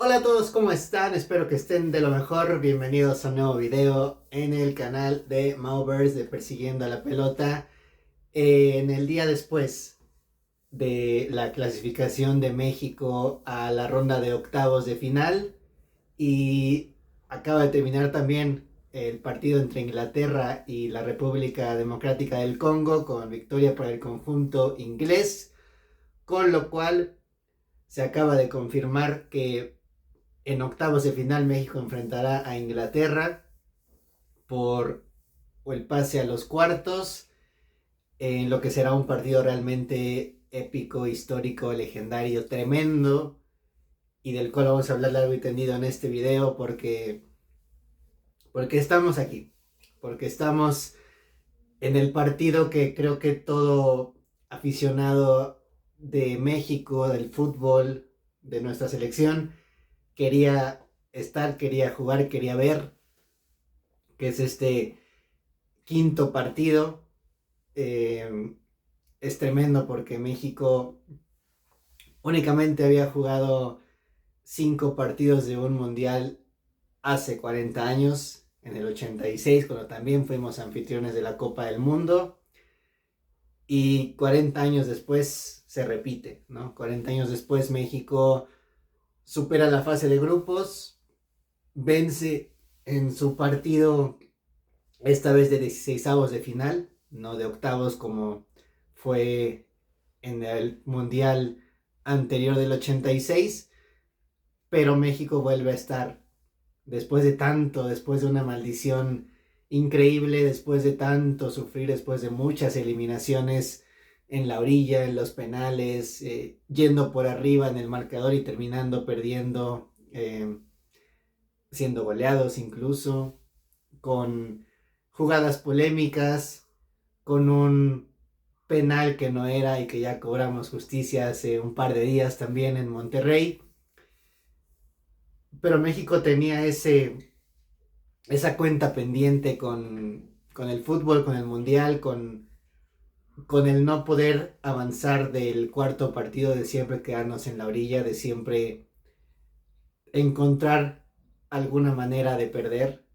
Hola a todos, ¿cómo están? Espero que estén de lo mejor. Bienvenidos a un nuevo video en el canal de Maubers de Persiguiendo a la Pelota. En el día después de la clasificación de México a la ronda de octavos de final y acaba de terminar también el partido entre Inglaterra y la República Democrática del Congo con victoria para el conjunto inglés, con lo cual se acaba de confirmar que en octavos de final México enfrentará a Inglaterra por el pase a los cuartos, en lo que será un partido realmente épico, histórico, legendario, tremendo, y del cual vamos a hablar largo y tendido en este video porque estamos aquí, porque estamos en el partido que creo que todo aficionado de México, del fútbol, de nuestra selección, quería estar, quería jugar, quería ver, que es este quinto partido. Eh, es tremendo porque México únicamente había jugado 5 partidos de un mundial hace 40 años, en el 86, cuando también fuimos anfitriones de la Copa del Mundo. Y 40 años después se repite, ¿no? 40 años después México supera la fase de grupos, vence en su partido esta vez de 16avos de final, no de octavos como fue en el Mundial anterior del 86, pero México vuelve a estar después de tanto, después de una maldición increíble, después de tanto sufrir, después de muchas eliminaciones en la orilla, en los penales, yendo por arriba en el marcador y terminando perdiendo, siendo goleados incluso, con jugadas polémicas, con un penal que no era y que ya cobramos justicia hace un par de días también en Monterrey. Pero México tenía esa cuenta pendiente con el fútbol, con el mundial, con el no poder avanzar del cuarto partido, de siempre quedarnos en la orilla, de siempre encontrar alguna manera de perder.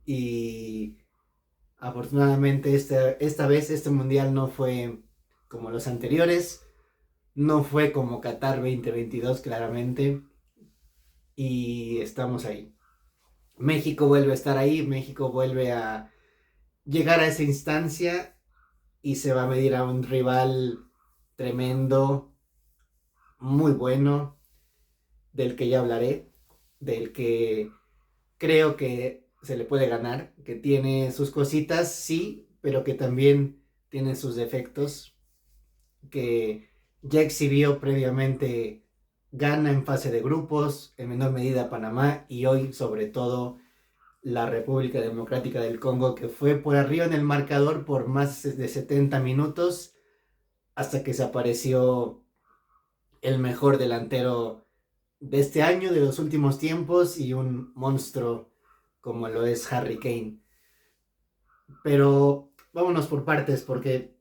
Y afortunadamente esta vez este mundial no fue como los anteriores, no fue como Qatar 2022 claramente, y estamos ahí. México vuelve a estar ahí, México vuelve a llegar a esa instancia y se va a medir a un rival tremendo, muy bueno, del que ya hablaré, del que creo que se le puede ganar, que tiene sus cositas, sí, pero que también tiene sus defectos, que ya exhibió previamente, gana en fase de grupos, en menor medida Panamá y hoy sobre todo la República Democrática del Congo, que fue por arriba en el marcador por más de 70 minutos hasta que se apareció el mejor delantero de este año, de los últimos tiempos, y un monstruo como lo es Harry Kane. Pero vámonos por partes porque,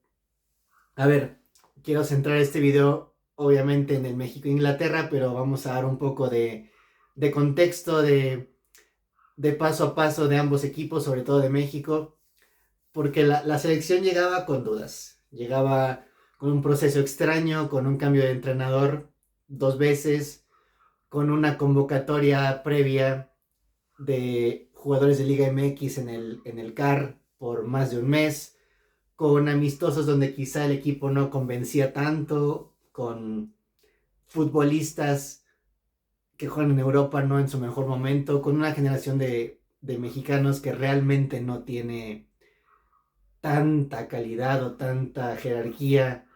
a ver, quiero centrar este video obviamente en el México-Inglaterra, pero vamos a dar un poco de contexto, de paso a paso de ambos equipos, sobre todo de México, porque la selección llegaba con dudas, llegaba con un proceso extraño, con un cambio de entrenador 2 veces, con una convocatoria previa de jugadores de Liga MX en el CAR por más de un mes, con amistosos donde quizá el equipo no convencía tanto, con futbolistas que juegan en Europa no en su mejor momento, con una generación de mexicanos que realmente no tiene tanta calidad o tanta jerarquía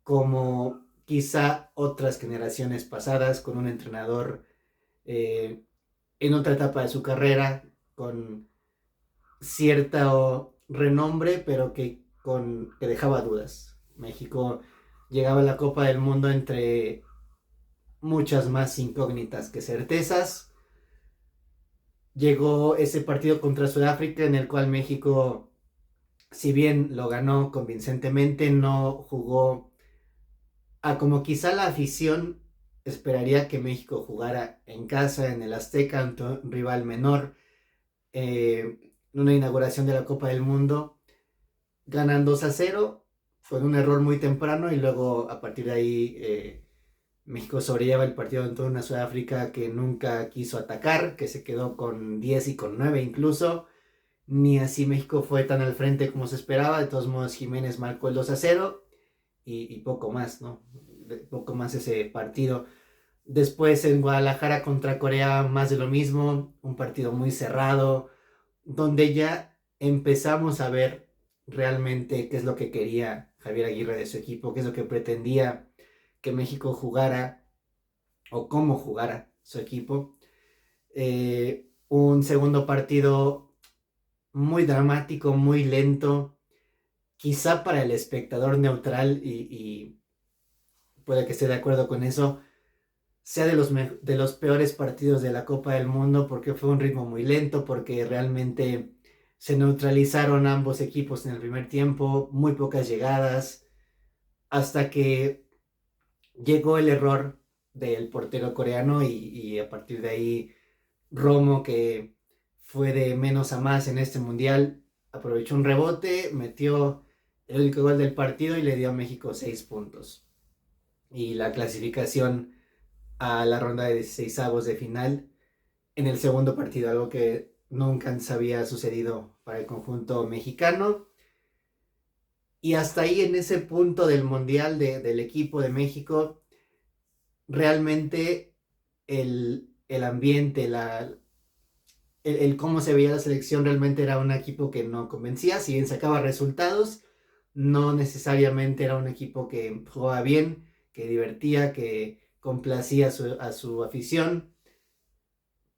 como quizá otras generaciones pasadas, con un entrenador eh, en otra etapa de su carrera, con cierto renombre, pero que dejaba dudas. México llegaba a la Copa del Mundo entre muchas más incógnitas que certezas. Llegó ese partido contra Sudáfrica en el cual México, si bien lo ganó convincentemente, no jugó a como quizá la afición esperaría que México jugara en casa, en el Azteca, ante un rival menor, en una inauguración de la Copa del Mundo. Ganan 2-0, fue un error muy temprano y luego a partir de ahí México sobrelleva el partido ante una Sudáfrica que nunca quiso atacar, que se quedó con 10 y con 9 incluso. Ni así México fue tan al frente como se esperaba. De todos modos, Jiménez marcó el 2-0 y poco más, ¿no? Poco más ese partido. Después en Guadalajara contra Corea, más de lo mismo, un partido muy cerrado, donde ya empezamos a ver realmente qué es lo que quería Javier Aguirre de su equipo, qué es lo que pretendía que México jugara o cómo jugara su equipo. Un segundo partido muy dramático, muy lento, quizá para el espectador neutral y puede que esté de acuerdo con eso, sea de los peores partidos de la Copa del Mundo porque fue un ritmo muy lento, porque realmente se neutralizaron ambos equipos en el primer tiempo, muy pocas llegadas, hasta que llegó el error del portero coreano y a partir de ahí Romo, que fue de menos a más en este mundial, aprovechó un rebote, metió el único gol del partido y le dio a México 6 puntos. Y la clasificación a la ronda de 16avos de final en el segundo partido, algo que nunca se había sucedido para el conjunto mexicano. Y hasta ahí, en ese punto del mundial del equipo de México, realmente el ambiente, el cómo se veía la selección realmente era un equipo que no convencía, si bien sacaba resultados, no necesariamente era un equipo que jugaba bien, que divertía, que complacía a su afición,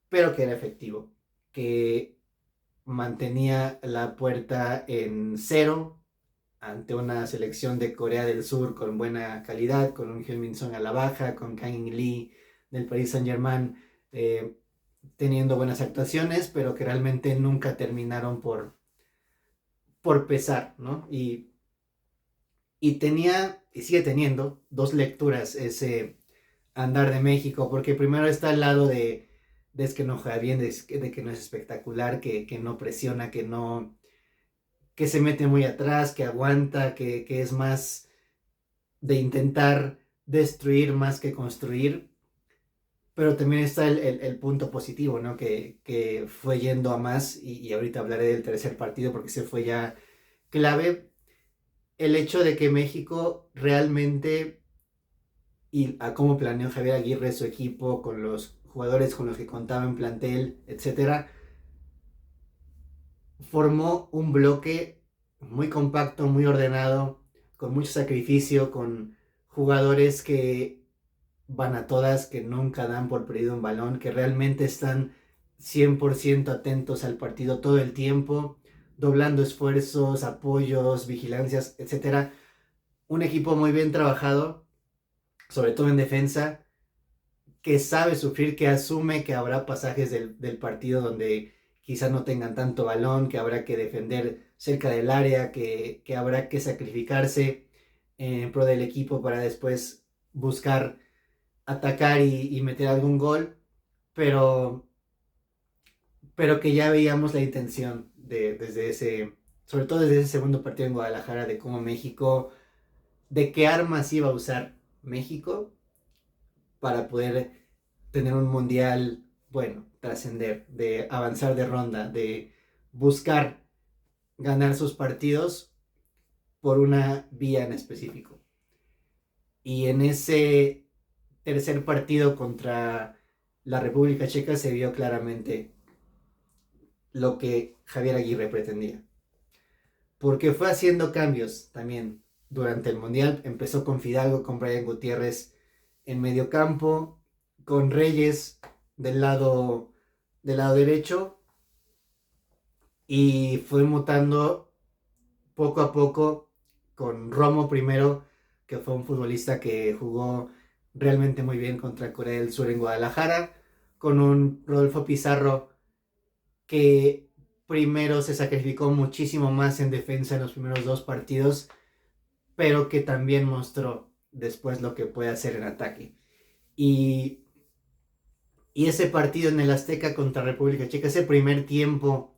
pero que era efectivo, que mantenía la puerta en cero ante una selección de Corea del Sur con buena calidad, con un Heung-min Son a la baja, con Kang Lee del Paris Saint-Germain teniendo buenas actuaciones, pero que realmente nunca terminaron por pesar, ¿no? Y tenía, y sigue teniendo, dos lecturas ese andar de México, porque primero está el lado de que no juega bien, de que no es espectacular, que no presiona, que se mete muy atrás, que aguanta, que es más de intentar destruir más que construir. Pero también está el punto positivo, ¿no? Que fue yendo a más, y ahorita hablaré del tercer partido porque se fue ya clave. El hecho de que México realmente, y a cómo planeó Javier Aguirre su equipo, con los jugadores con los que contaba en plantel, etcétera, formó un bloque muy compacto, muy ordenado, con mucho sacrificio, con jugadores que van a todas, que nunca dan por perdido un balón, que realmente están 100% atentos al partido todo el tiempo, doblando esfuerzos, apoyos, vigilancias, etcétera. Un equipo muy bien trabajado, sobre todo en defensa, que sabe sufrir, que asume que habrá pasajes del partido donde quizás no tengan tanto balón, que habrá que defender cerca del área, que habrá que sacrificarse en pro del equipo para después buscar atacar y meter algún gol, pero, pero que ya veíamos la intención desde ese, sobre todo desde ese segundo partido en Guadalajara, de cómo México, de qué armas iba a usar México para poder tener un mundial, bueno, trascender, de avanzar de ronda, de buscar ganar sus partidos por una vía en específico. Y en ese tercer partido contra la República Checa se vio claramente lo que Javier Aguirre pretendía. Porque fue haciendo cambios también durante el Mundial. Empezó con Fidalgo, con Brian Gutiérrez en medio campo, con Reyes del lado derecho, y fue mutando poco a poco con Romo primero, que fue un futbolista que jugó realmente muy bien contra Corea del Sur en Guadalajara, con un Rodolfo Pizarro que primero se sacrificó muchísimo más en defensa en los primeros dos partidos, pero que también mostró después lo que puede hacer en ataque. Y, y ese partido en el Azteca contra República Checa, ese primer tiempo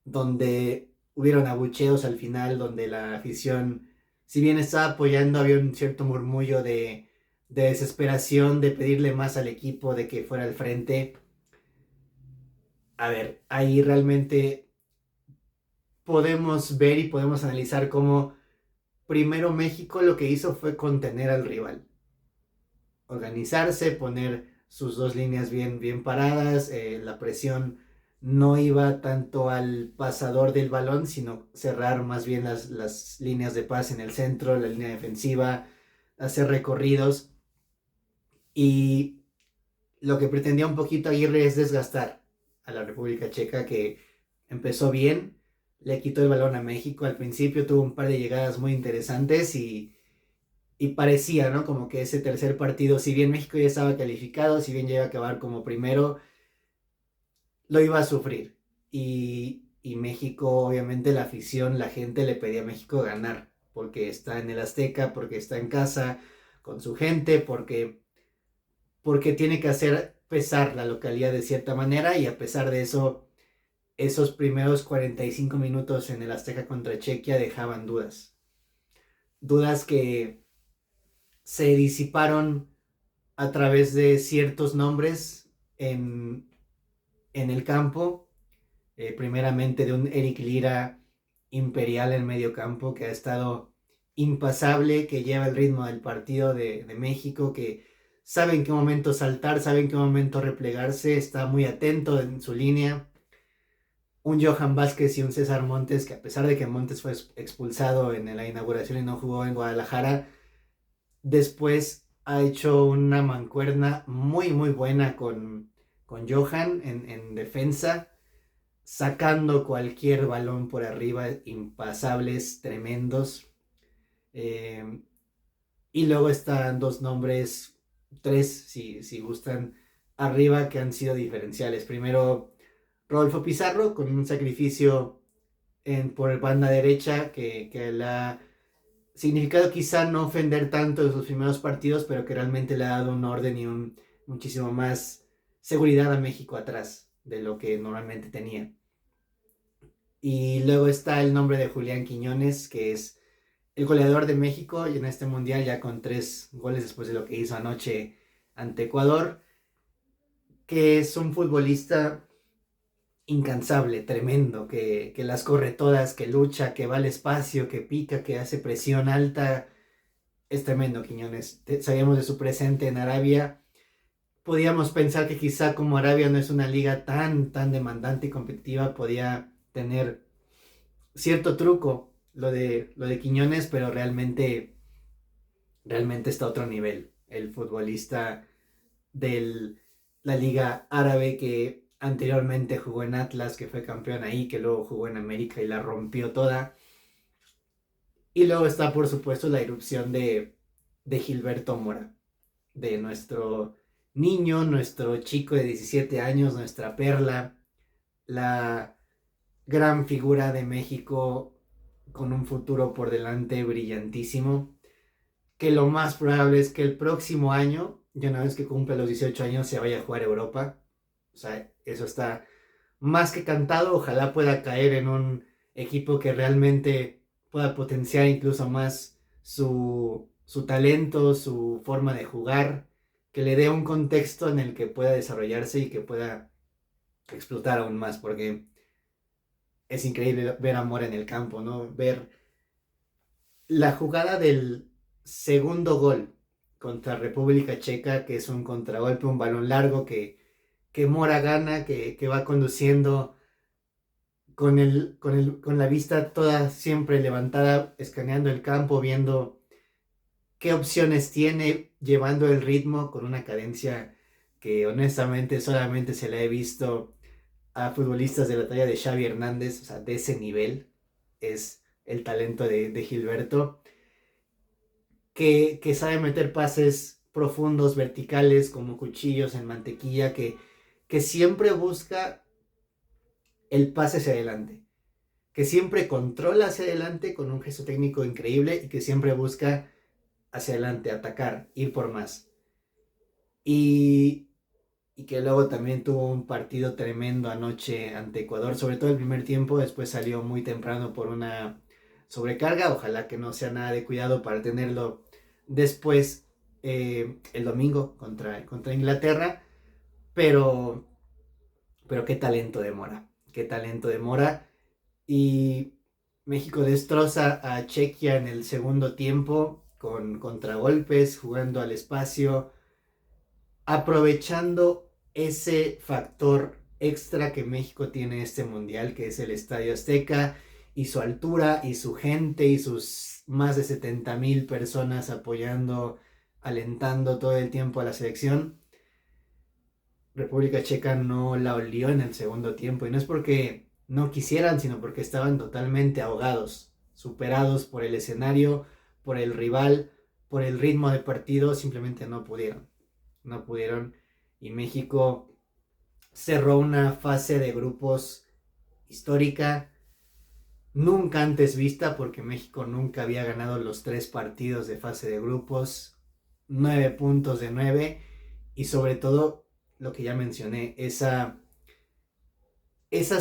donde hubieron abucheos al final, donde la afición, si bien estaba apoyando, había un cierto murmullo de desesperación, de pedirle más al equipo, de que fuera al frente. A ver, ahí realmente podemos ver y podemos analizar cómo primero México lo que hizo fue contener al rival, organizarse, poner sus dos líneas bien paradas, la presión no iba tanto al pasador del balón, sino cerrar más bien las líneas de pase en el centro, la línea defensiva, hacer recorridos. Y lo que pretendía un poquito Aguirre es desgastar a la República Checa, que empezó bien, le quitó el balón a México al principio, tuvo un par de llegadas muy interesantes y parecía, ¿no? Como que ese tercer partido, si bien México ya estaba calificado, si bien ya iba a acabar como primero, lo iba a sufrir. Y México, obviamente la afición, la gente le pedía a México ganar, porque está en el Azteca, porque está en casa con su gente, porque tiene que hacer pesar la localidad de cierta manera, y a pesar de eso, esos primeros 45 minutos en el Azteca contra Chequia dejaban dudas. Dudas que se disiparon a través de ciertos nombres en el campo, primeramente de un Eric Lira imperial en medio campo que ha estado impasable, que lleva el ritmo del partido de México, que sabe en qué momento saltar, sabe en qué momento replegarse, está muy atento en su línea. Un Johan Vázquez y un César Montes, que a pesar de que Montes fue expulsado en la inauguración y no jugó en Guadalajara, después ha hecho una mancuerna muy buena con Johan en defensa, sacando cualquier balón por arriba, impasables, tremendos. Eh, y luego están dos nombres, tres si gustan, arriba, que han sido diferenciales. Primero, Rodolfo Pizarro, con un sacrificio por banda derecha que le ha significado quizá no ofender tanto en sus primeros partidos, pero que realmente le ha dado un orden y muchísimo más seguridad a México atrás de lo que normalmente tenía. Y luego está el nombre de Julián Quiñones, que es el goleador de México y en este mundial, ya con 3 goles después de lo que hizo anoche ante Ecuador, que es un futbolista incansable, tremendo, que las corre todas, que lucha, que va al espacio, que pica, que hace presión alta. Es tremendo Quiñones. Sabíamos de su presente en Arabia. Podíamos pensar que quizá como Arabia no es una liga tan demandante y competitiva, podía tener cierto truco lo de Quiñones, pero realmente está a otro nivel. El futbolista de la liga árabe, que anteriormente jugó en Atlas, que fue campeón ahí, que luego jugó en América y la rompió toda. Y luego está, por supuesto, la irrupción de Gilberto Mora, de nuestro niño, nuestro chico de 17 años, nuestra perla, la gran figura de México con un futuro por delante brillantísimo, que lo más probable es que el próximo año, ya una vez que cumple los 18 años, se vaya a jugar a Europa. O sea, eso está más que cantado. Ojalá pueda caer en un equipo que realmente pueda potenciar incluso más su talento, su forma de jugar, que le dé un contexto en el que pueda desarrollarse y que pueda explotar aún más, porque es increíble ver amor en el campo, ¿no? Ver la jugada del segundo gol contra República Checa, que es un contragolpe, un balón largo que Mora gana, que va conduciendo con la vista toda siempre levantada, escaneando el campo, viendo qué opciones tiene, llevando el ritmo con una cadencia que honestamente solamente se la he visto a futbolistas de la talla de Xavi Hernández. O sea, de ese nivel es el talento de Gilberto, que sabe meter pases profundos, verticales, como cuchillos en mantequilla, que siempre busca el pase hacia adelante, que siempre controla hacia adelante con un gesto técnico increíble y que siempre busca hacia adelante, atacar, ir por más. y, y que luego también tuvo un partido tremendo anoche ante Ecuador, sobre todo el primer tiempo, después salió muy temprano por una sobrecarga, ojalá que no sea nada de cuidado para tenerlo después el domingo contra Inglaterra, pero, pero qué talento de Mora, qué talento de Mora. Y México destroza a Chequia en el segundo tiempo con contragolpes, jugando al espacio, aprovechando ese factor extra que México tiene este mundial, que es el Estadio Azteca y su altura y su gente y sus más de 70,000 personas apoyando, alentando todo el tiempo a la selección. República Checa no la olió en el segundo tiempo y no es porque no quisieran, sino porque estaban totalmente ahogados, superados por el escenario, por el rival, por el ritmo de partido, simplemente no pudieron y México cerró una fase de grupos histórica, nunca antes vista porque México nunca había ganado los 3 partidos de fase de grupos, 9 puntos de 9 y sobre todo lo que ya mencioné, esa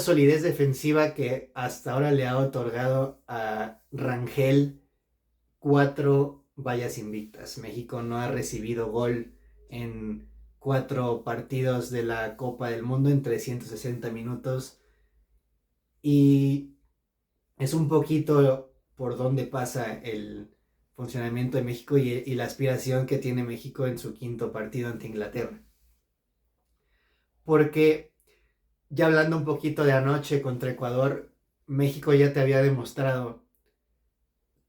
solidez defensiva que hasta ahora le ha otorgado a Rangel 4 vallas invictas. México no ha recibido gol en 4 partidos de la Copa del Mundo en 360 minutos y es un poquito por donde pasa el funcionamiento de México y la aspiración que tiene México en su quinto partido ante Inglaterra. Porque ya hablando un poquito de anoche contra Ecuador, México ya te había demostrado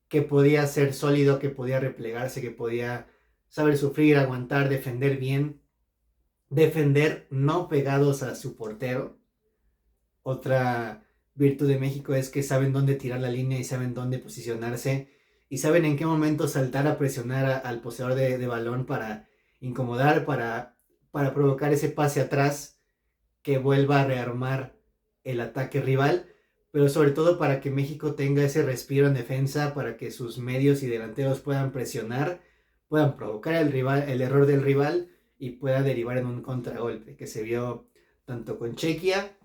que podía ser sólido, que podía replegarse, que podía saber sufrir, aguantar, defender bien, defender no pegados a su portero. Otra virtud de México es que saben dónde tirar la línea y saben dónde posicionarse y saben en qué momento saltar a presionar al poseedor de balón para incomodar, para provocar ese pase atrás que vuelva a rearmar el ataque rival, pero sobre todo para que México tenga ese respiro en defensa, para que sus medios y delanteros puedan presionar, puedan provocar el error del rival y pueda derivar en un contragolpe, que se vio tanto con Chequia,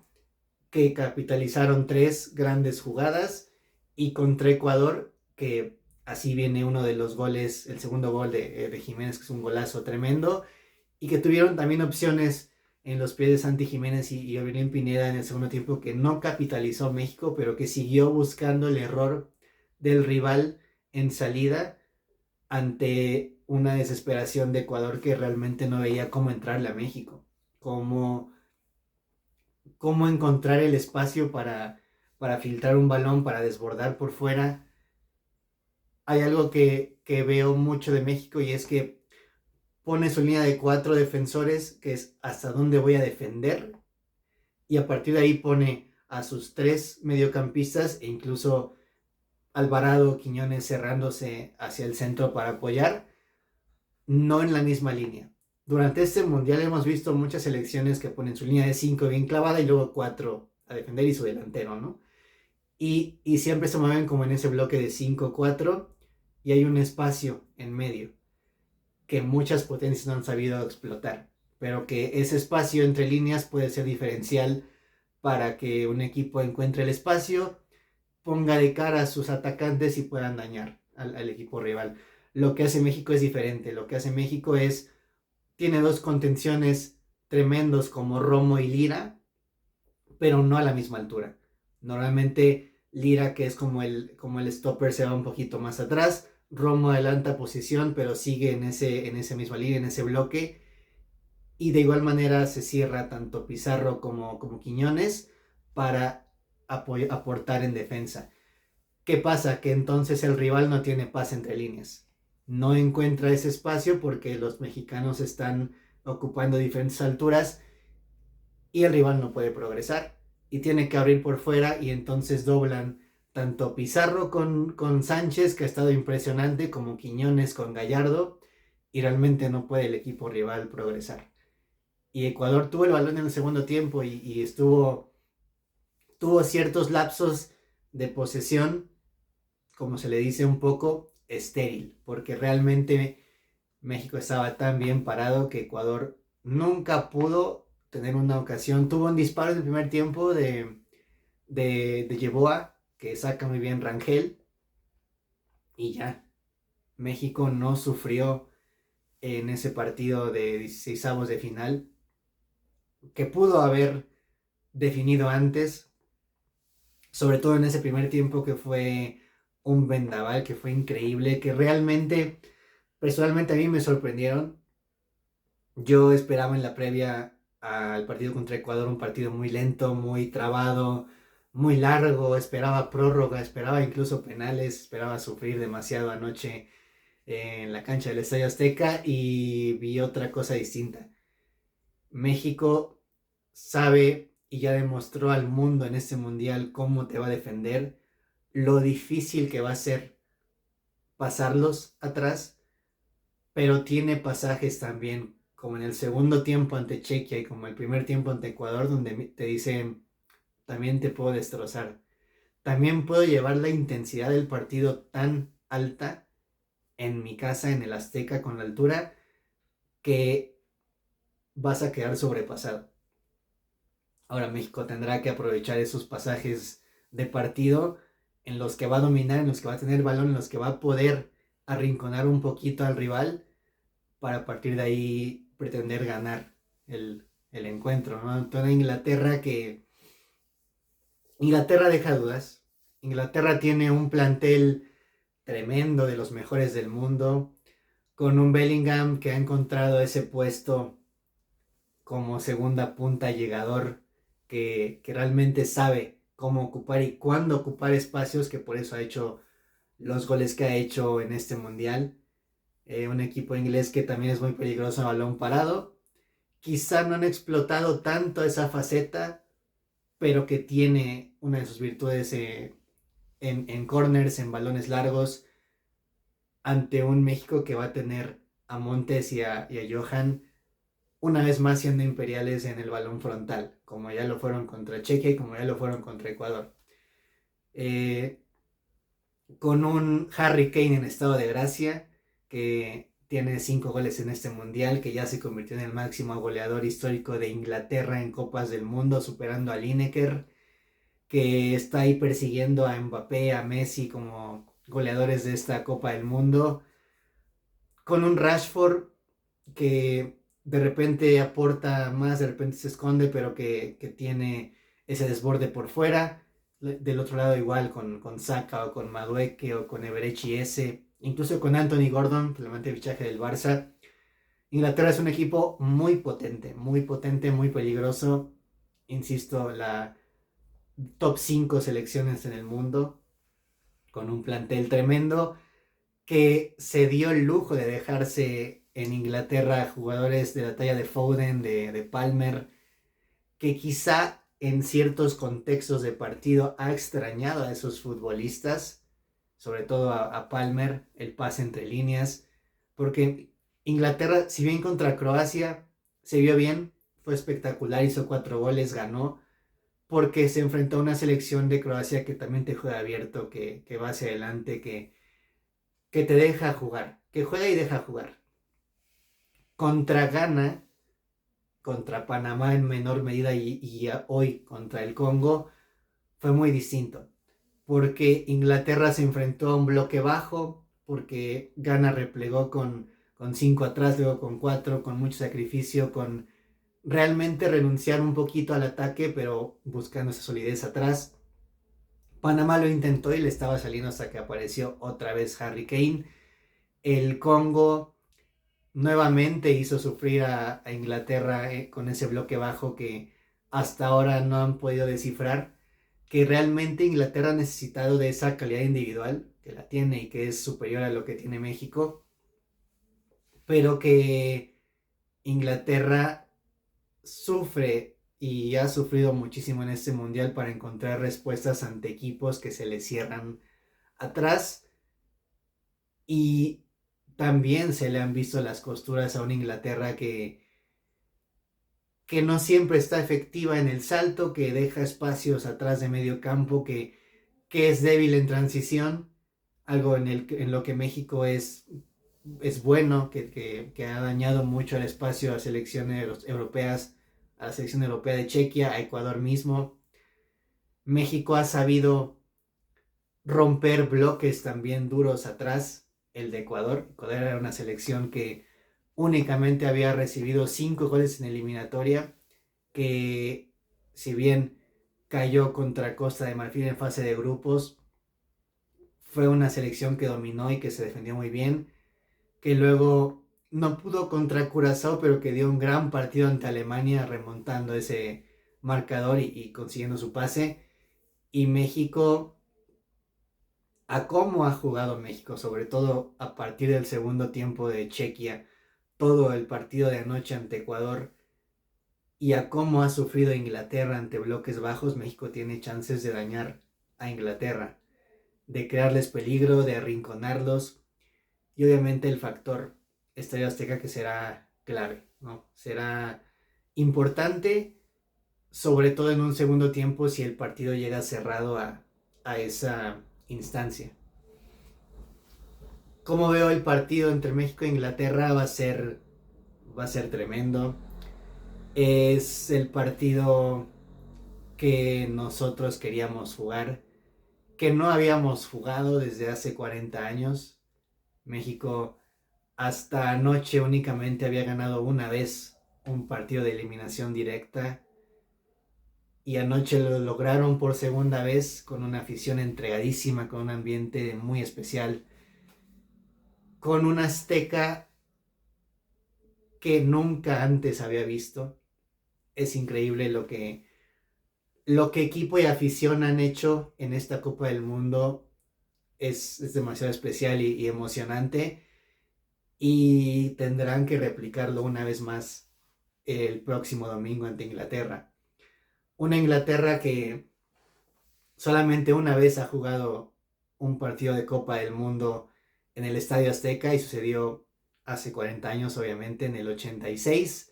que capitalizaron 3 grandes jugadas, y contra Ecuador, que así viene uno de los goles, el segundo gol de Jiménez, que es un golazo tremendo, y que tuvieron también opciones en los pies de Santi Jiménez y Orbelín Pineda en el segundo tiempo que no capitalizó México, pero que siguió buscando el error del rival en salida ante una desesperación de Ecuador que realmente no veía cómo entrarle a México, cómo encontrar el espacio para filtrar un balón, para desbordar por fuera. Hay algo que veo mucho de México y es que pone su línea de 4 defensores, que es hasta dónde voy a defender, y a partir de ahí pone a sus 3 mediocampistas e incluso Alvarado, Quiñones cerrándose hacia el centro para apoyar, no en la misma línea. Durante este mundial hemos visto muchas selecciones que ponen su línea de 5 bien clavada y luego 4 a defender y su delantero, ¿no? Y siempre se mueven como en ese bloque de 5-4 y hay un espacio en medio que muchas potencias no han sabido explotar, pero que ese espacio entre líneas puede ser diferencial para que un equipo encuentre el espacio, ponga de cara a sus atacantes y puedan dañar al equipo rival. Lo que hace México es diferente. Lo que hace México tiene 2 contenciones tremendos como Romo y Lira, pero no a la misma altura. Normalmente Lira, que es como el stopper, se va un poquito más atrás. Romo adelanta posición, pero sigue en esa misma línea, en ese bloque. Y de igual manera se cierra tanto Pizarro como Quiñones para aportar en defensa. ¿Qué pasa? Que entonces el rival no tiene paz entre líneas. No encuentra ese espacio porque los mexicanos están ocupando diferentes alturas y el rival no puede progresar y tiene que abrir por fuera y entonces doblan tanto Pizarro con Sánchez, que ha estado impresionante, como Quiñones con Gallardo, y realmente no puede el equipo rival progresar. Y Ecuador tuvo el balón en el segundo tiempo y tuvo ciertos lapsos de posesión, como se le dice, un poco estéril, porque realmente México estaba tan bien parado que Ecuador nunca pudo tener una ocasión. Tuvo un disparo en el primer tiempo de Yeboah, que saca muy bien Rangel, y ya. México no sufrió en ese partido de 16avos de final, que pudo haber definido antes, sobre todo en ese primer tiempo que fue un vendaval, que fue increíble, que realmente, personalmente a mí me sorprendieron. Yo esperaba en la previa al partido contra Ecuador un partido muy lento, muy trabado, muy largo, esperaba prórroga, esperaba incluso penales, esperaba sufrir demasiado anoche en la cancha del Estadio Azteca y vi otra cosa distinta. México sabe y ya demostró al mundo en este mundial cómo te va a defender, lo difícil que va a ser pasarlos atrás, pero tiene pasajes también, como en el segundo tiempo ante Chequia y como el primer tiempo ante Ecuador, donde te dicen, también te puedo destrozar. También puedo llevar la intensidad del partido tan alta en mi casa, en el Azteca, con la altura, que vas a quedar sobrepasado. Ahora México tendrá que aprovechar esos pasajes de partido en los que va a dominar, en los que va a tener balón, en los que va a poder arrinconar un poquito al rival para a partir de ahí pretender ganar el encuentro, ¿no? Entonces Inglaterra deja dudas. Inglaterra tiene un plantel tremendo, de los mejores del mundo, con un Bellingham que ha encontrado ese puesto como segunda punta llegador, que realmente sabe cómo ocupar y cuándo ocupar espacios, que por eso ha hecho los goles que ha hecho en este mundial. Un equipo inglés que también es muy peligroso a balón parado. Quizá no han explotado tanto esa faceta, pero que tiene una de sus virtudes en corners, en balones largos, ante un México que va a tener a Montes y a Johan una vez más siendo imperiales en el balón frontal, como ya lo fueron contra Chequia y como ya lo fueron contra Ecuador. Eh, con un Harry Kane en estado de gracia, que tiene 5 goles en este mundial, que ya se convirtió en el máximo goleador histórico de Inglaterra en Copas del Mundo, superando a Lineker, que está ahí persiguiendo a Mbappé, a Messi como goleadores de esta Copa del Mundo, con un Rashford que de repente aporta más, de repente se esconde, pero que tiene ese desborde por fuera. Del otro lado igual con Saka o con Madueke o con Eberechi S, incluso con Anthony Gordon, flamante fichaje del Barça. Inglaterra es un equipo muy potente, muy peligroso. Insisto, la top 5 selecciones en el mundo, con un plantel tremendo que se dio el lujo de dejarse en Inglaterra jugadores de la talla de Foden, de Palmer, que quizá en ciertos contextos de partido ha extrañado a esos futbolistas, sobre todo a Palmer, el pase entre líneas, porque Inglaterra, si bien contra Croacia se vio bien, fue espectacular, hizo 4 goles, ganó, porque se enfrentó a una selección de Croacia que también te juega abierto, que va hacia adelante, que te deja jugar, que juega y deja jugar. Contra Ghana, contra Panamá en menor medida y hoy contra el Congo, fue muy distinto. Porque Inglaterra se enfrentó a un bloque bajo, porque Ghana replegó con 5 atrás, luego con 4, con mucho sacrificio, con realmente renunciar un poquito al ataque, pero buscando esa solidez atrás. Panamá lo intentó y le estaba saliendo hasta que apareció otra vez Harry Kane. El Congo nuevamente hizo sufrir a Inglaterra con ese bloque bajo que hasta ahora no han podido descifrar, que realmente Inglaterra ha necesitado de esa calidad individual, que la tiene y que es superior a lo que tiene México, pero que Inglaterra sufre y ha sufrido muchísimo en este mundial para encontrar respuestas ante equipos que se le cierran atrás. Y también se le han visto las costuras a una Inglaterra que no siempre está efectiva en el salto, que deja espacios atrás de medio campo, que es débil en transición, algo en lo que México es es bueno, que ha dañado mucho el espacio a selecciones europeas, a la selección europea de Chequia, a Ecuador mismo. México ha sabido romper bloques también duros atrás, el de Ecuador. Ecuador era una selección que únicamente había recibido 5 goles en eliminatoria, que si bien cayó contra Costa de Marfil en fase de grupos, fue una selección que dominó y que se defendió muy bien, que luego no pudo contra Curazao, pero que dio un gran partido ante Alemania remontando ese marcador y consiguiendo su pase. Y México, a cómo ha jugado México, sobre todo a partir del segundo tiempo de Chequia, todo el partido de anoche ante Ecuador, y a cómo ha sufrido Inglaterra ante bloques bajos, México tiene chances de dañar a Inglaterra, de crearles peligro, de arrinconarlos, y obviamente el factor Estadio Azteca, que será clave, ¿no? Será importante, sobre todo en un segundo tiempo, si el partido llega cerrado a esa instancia. Como veo el partido entre México e Inglaterra, va a ser tremendo. Es el partido que nosotros queríamos jugar, que no habíamos jugado desde hace 40 años. México hasta anoche únicamente había ganado una vez un partido de eliminación directa, y anoche lo lograron por segunda vez con una afición entregadísima, con un ambiente muy especial, con un Azteca que nunca antes había visto. Es increíble lo que equipo y afición han hecho en esta Copa del Mundo. Es demasiado especial y emocionante, y tendrán que replicarlo una vez más el próximo domingo ante Inglaterra. Una Inglaterra que solamente una vez ha jugado un partido de Copa del Mundo en el Estadio Azteca, y sucedió hace 40 años, obviamente, en el 86,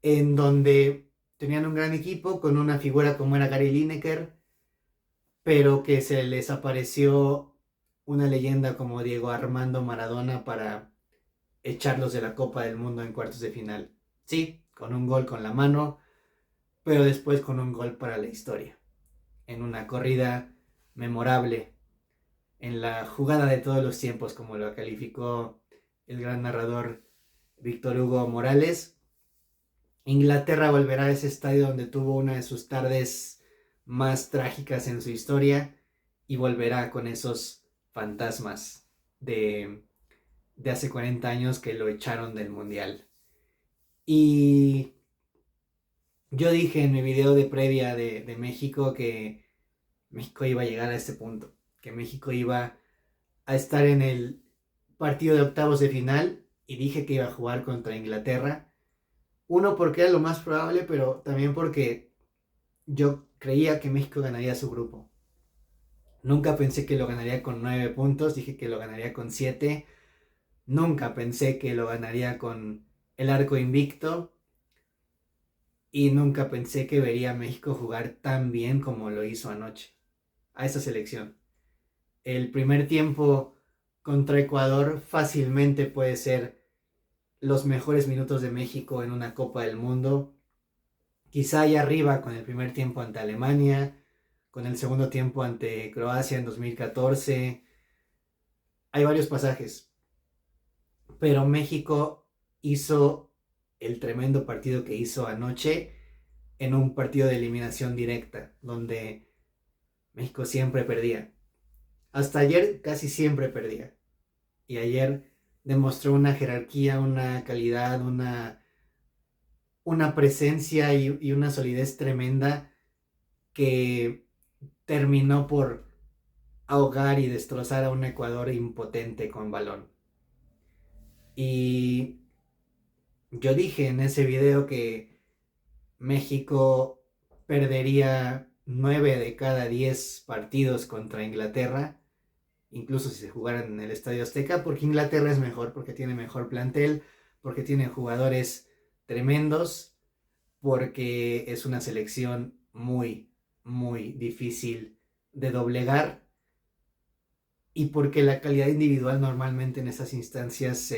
en donde tenían un gran equipo con una figura como era Gary Lineker, pero que se les apareció una leyenda como Diego Armando Maradona para echarlos de la Copa del Mundo en cuartos de final. Sí, con un gol con la mano, pero después con un gol para la historia, en una corrida memorable, en la jugada de todos los tiempos, como lo calificó el gran narrador Víctor Hugo Morales. Inglaterra volverá a ese estadio donde tuvo una de sus tardes más trágicas en su historia, y volverá con esos fantasmas de hace 40 años que lo echaron del mundial. Y yo dije en mi video de previa de México que México iba a llegar a este punto, que México iba a estar en el partido de octavos de final, y dije que iba a jugar contra Inglaterra. Uno, porque era lo más probable, pero también porque yo creía que México ganaría su grupo. Nunca pensé que lo ganaría con 9 puntos, dije que lo ganaría con 7. Nunca pensé que lo ganaría con el arco invicto, y nunca pensé que vería a México jugar tan bien como lo hizo anoche a esa selección. El primer tiempo contra Ecuador fácilmente puede ser los mejores minutos de México en una Copa del Mundo. Quizá allá arriba con el primer tiempo ante Alemania, con el segundo tiempo ante Croacia en 2014. Hay varios pasajes, pero México hizo el tremendo partido que hizo anoche en un partido de eliminación directa, donde México siempre perdía. Hasta ayer casi siempre perdía. Y ayer demostró una jerarquía, una calidad, una presencia y una solidez tremenda, que terminó por ahogar y destrozar a un Ecuador impotente con balón. Y yo dije en ese video que México perdería 9 de cada 10 partidos contra Inglaterra, incluso si se jugaran en el Estadio Azteca, porque Inglaterra es mejor, porque tiene mejor plantel, porque tiene jugadores tremendos, porque es una selección muy, muy difícil de doblegar. y porque la calidad individual normalmente en esas instancias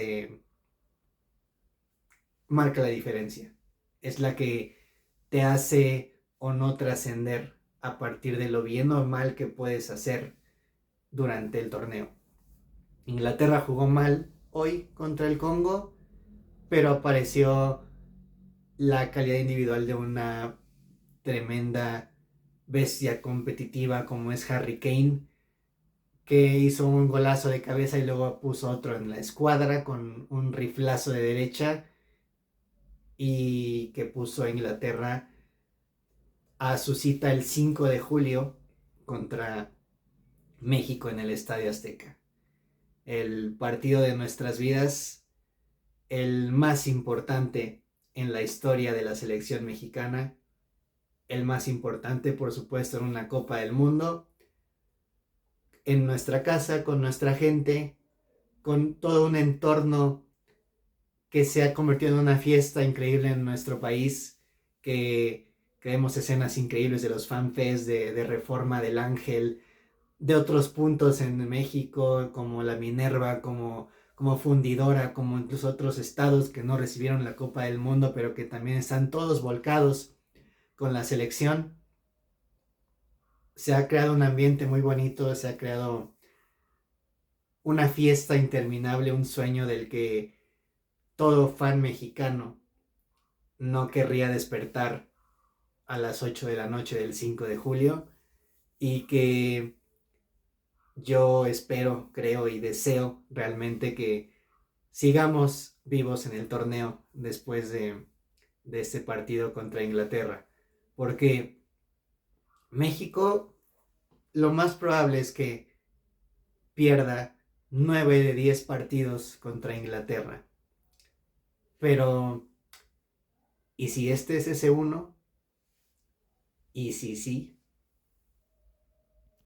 marca la diferencia. Es la que te hace o no trascender a partir de lo bien normal que puedes hacer durante el torneo. Inglaterra jugó mal hoy contra el Congo, pero apareció la calidad individual de una tremenda bestia competitiva como es Harry Kane, que hizo un golazo de cabeza y luego puso otro en la escuadra con un riflazo de derecha y que puso a Inglaterra a su cita el 5 de julio contra México en el Estadio Azteca. El partido de nuestras vidas, el más importante en la historia de la selección mexicana, el más importante por supuesto en una Copa del Mundo, en nuestra casa, con nuestra gente, con todo un entorno que se ha convertido en una fiesta increíble en nuestro país, que vemos escenas increíbles de los fanfests, de Reforma del Ángel, de otros puntos en México, como la Minerva, como Fundidora, como incluso otros estados que no recibieron la Copa del Mundo, pero que también están todos volcados con la selección. Se ha creado un ambiente muy bonito, se ha creado una fiesta interminable, un sueño del que todo fan mexicano no querría despertar a las 8 de la noche del 5 de julio y que yo espero, creo y deseo realmente que sigamos vivos en el torneo después de este partido contra Inglaterra, porque México lo más probable es que pierda 9 de 10 partidos contra Inglaterra, pero ¿y si este es ese uno? ¿Y si sí?